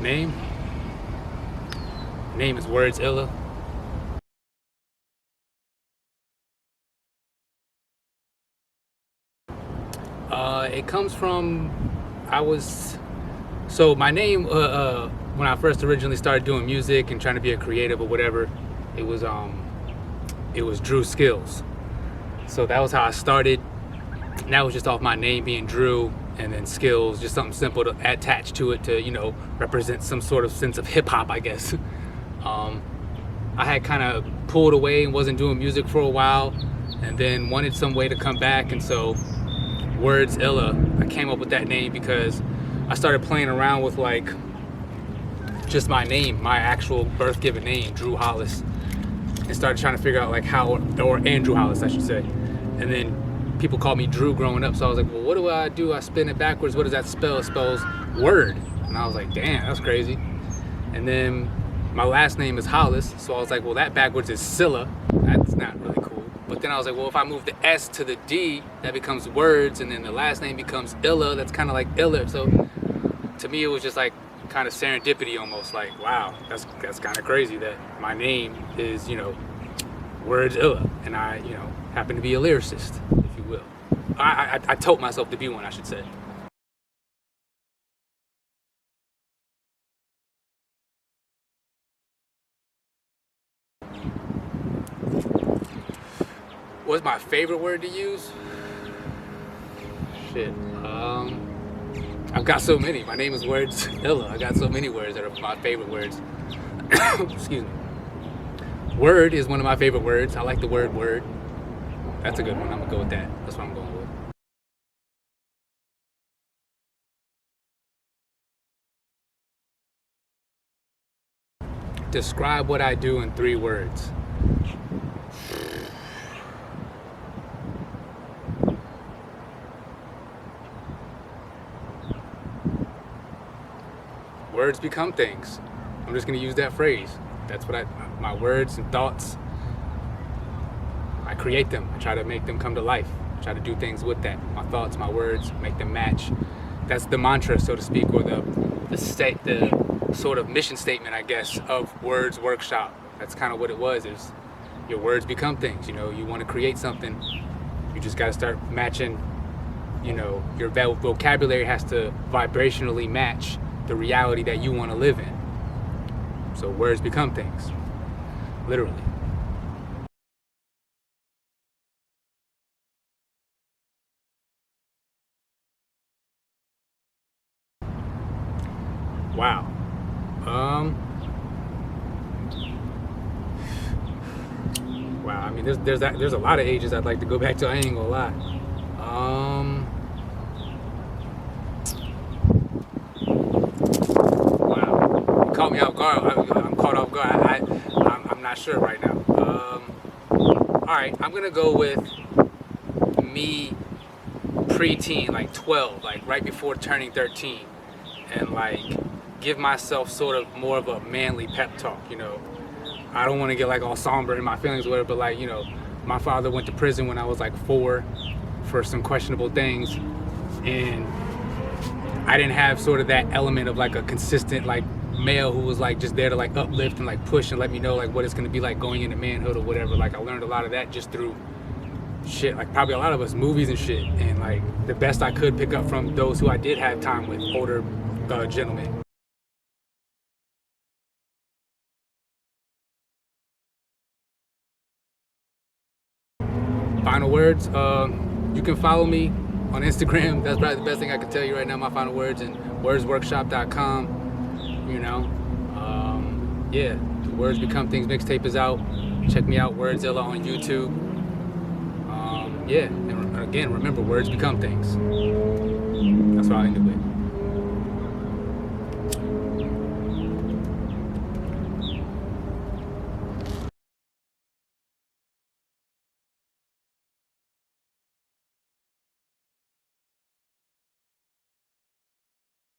Name is Werds Illah. It comes from, so my name, when I first originally started doing music and trying to be a creative or whatever, it was Drew Skills. So that was how I started. And that was just off my name being Drew, and then Skills, just something simple to attach to it to, you know, represent some sort of sense of hip hop, I guess. I had kind of pulled away and wasn't doing music for a while, and then wanted some way to come back, and so Werds Illah, I came up with that name because I started playing around with like just my name, my actual birth given name, Drew Hollis, and started trying to figure out like how, or Andrew Hollis I should say. And then people called me Drew growing up, so I was like, well, what do? I spin it backwards, what does that spell? It spells word. And I was like, damn, that's crazy. And then my last name is Hollis, so I was like, well, that backwards is Silla. That's not really cool. But then I was like, well, if I move the S to the D, that becomes Words, and then the last name becomes Illah. That's kind of like Illa. So to me, it was just like kind of serendipity almost. Like, wow, that's kind of crazy that my name is, you know, Werds Illah, and I, you know, happen to be a lyricist, if you will. I told myself to be one, I should say. What's my favorite word to use? Shit. I've got so many. My name is Werds Illah. I got so many words that are my favorite words. Excuse me. Word is one of my favorite words. I like the word word. That's a good one. I'm gonna go with that. That's what I'm going with. Describe what I do in 3 words. Words become things. I'm just gonna use that phrase. That's what my words and thoughts, I create them. I try to make them come to life. I try to do things with that. My thoughts, my words, make them match. That's the mantra, so to speak, or the sort of mission statement, I guess, of Words Workshop. That's kind of what it was, is your words become things. You know, you want to create something, you just got to start matching, you know, your vocabulary has to vibrationally match the reality that you want to live in. So words become things, literally. Wow. Wow. I mean, there's a lot of ages I'd like to go back to. I ain't gonna lie. Wow. You caught me off guard. I'm caught off guard. I'm not sure right now. All right. I'm gonna go with me pre-teen, like 12, like right before turning 13, and like give myself sort of more of a manly pep talk. You know, I don't want to get like all somber in my feelings or whatever, but like, you know, my father went to prison when I was like 4 for some questionable things, and I didn't have sort of that element of like a consistent like male who was like just there to like uplift and like push and let me know like what it's going to be like going into manhood or whatever. Like I learned a lot of that just through shit, like probably a lot of us, movies and shit, and like the best I could pick up from those who I did have time with, older gentlemen. Final words, you can follow me on Instagram. That's probably the best thing I can tell you right now. My final words, and wordsworkshop.com. You know, yeah, the Words Become Things mixtape is out. Check me out, Werds Illah on YouTube. Yeah, and again, remember, words become things. That's what I ended with.